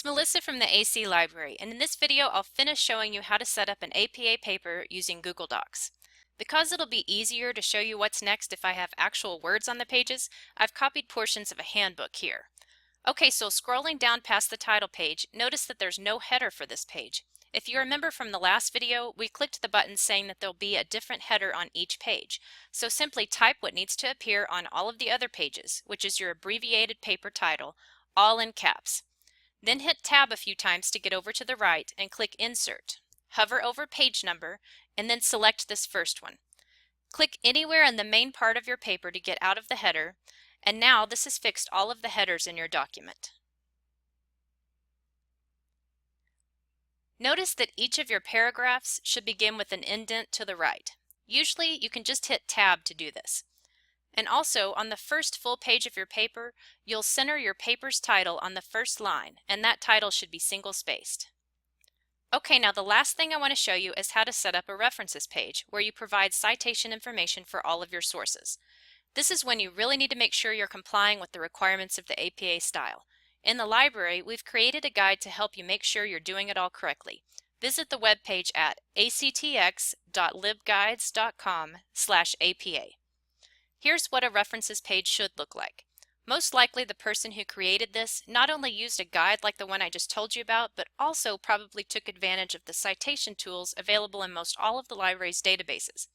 It's Melissa from the AC Library, and in this video I'll finish showing you how to set up an APA paper using Google Docs. Because it'll be easier to show you what's next if I have actual words on the pages, I've copied portions of a handbook here. Okay, so scrolling down past the title page, notice that there's no header for this page. If you remember from the last video, we clicked the button saying that there'll be a different header on each page. So simply type what needs to appear on all of the other pages, which is your abbreviated paper title, all in caps. Then hit Tab a few times to get over to the right and click Insert. Hover over page number and then select this first one. Click anywhere in the main part of your paper to get out of the header, and now this has fixed all of the headers in your document. Notice that each of your paragraphs should begin with an indent to the right. Usually you can just hit Tab to do this. And also, on the first full page of your paper, you'll center your paper's title on the first line, and that title should be single-spaced. Okay, now the last thing I want to show you is how to set up a references page where you provide citation information for all of your sources. This is when you really need to make sure you're complying with the requirements of the APA style. In the library, we've created a guide to help you make sure you're doing it all correctly. Visit the webpage at actx.libguides.com/APA. Here's what a references page should look like. Most likely the person who created this not only used a guide like the one I just told you about, but also probably took advantage of the citation tools available in most all of the library's databases.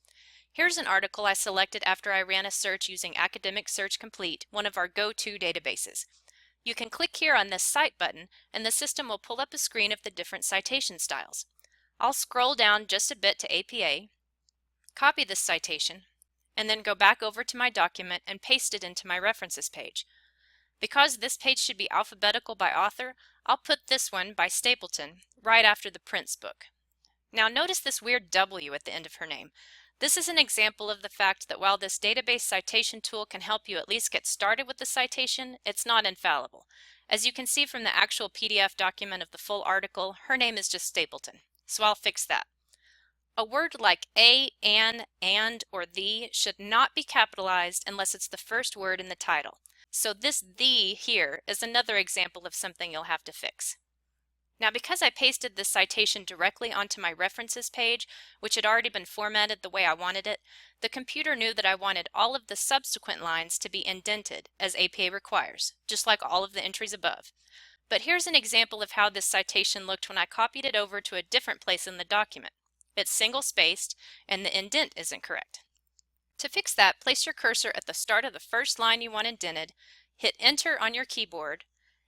Here's an article I selected after I ran a search using Academic Search Complete, one of our go-to databases. You can click here on this Cite button and the system will pull up a screen of the different citation styles. I'll scroll down just a bit to APA, copy this citation, and then go back over to my document and paste it into my references page. Because this page should be alphabetical by author, I'll put this one by Stapleton right after the Prince book. Now notice this weird W at the end of her name. This is an example of the fact that while this database citation tool can help you at least get started with the citation, it's not infallible. As you can see from the actual PDF document of the full article, her name is just Stapleton, so I'll fix that. A word like a, an, and, or the should not be capitalized unless it's the first word in the title. So this the here is another example of something you'll have to fix. Now because I pasted this citation directly onto my references page, which had already been formatted the way I wanted it, the computer knew that I wanted all of the subsequent lines to be indented as APA requires, just like all of the entries above. But here's an example of how this citation looked when I copied it over to a different place in the document. It's single-spaced and the indent isn't correct. To fix that, place your cursor at the start of the first line you want indented, hit Enter on your keyboard,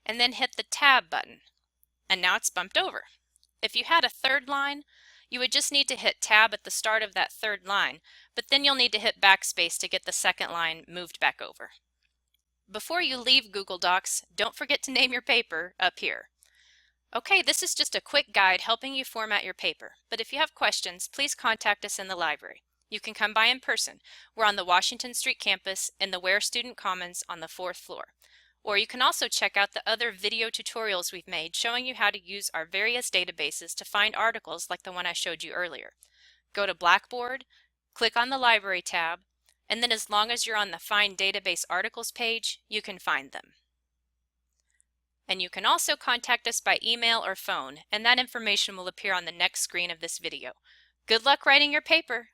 and then hit the Tab button. And now it's bumped over. If you had a third line, you would just need to hit Tab at the start of that third line, but then you'll need to hit backspace to get the second line moved back over. Before you leave Google Docs, don't forget to name your paper up here. Okay, this is just a quick guide helping you format your paper, but if you have questions, please contact us in the library. You can come by in person. We're on the Washington Street campus in the Ware Student Commons on the 4th floor. Or you can also check out the other video tutorials we've made showing you how to use our various databases to find articles like the one I showed you earlier. Go to Blackboard, click on the Library tab, and then as long as you're on the Find Database Articles page, you can find them. And you can also contact us by email or phone, and that information will appear on the next screen of this video. Good luck writing your paper!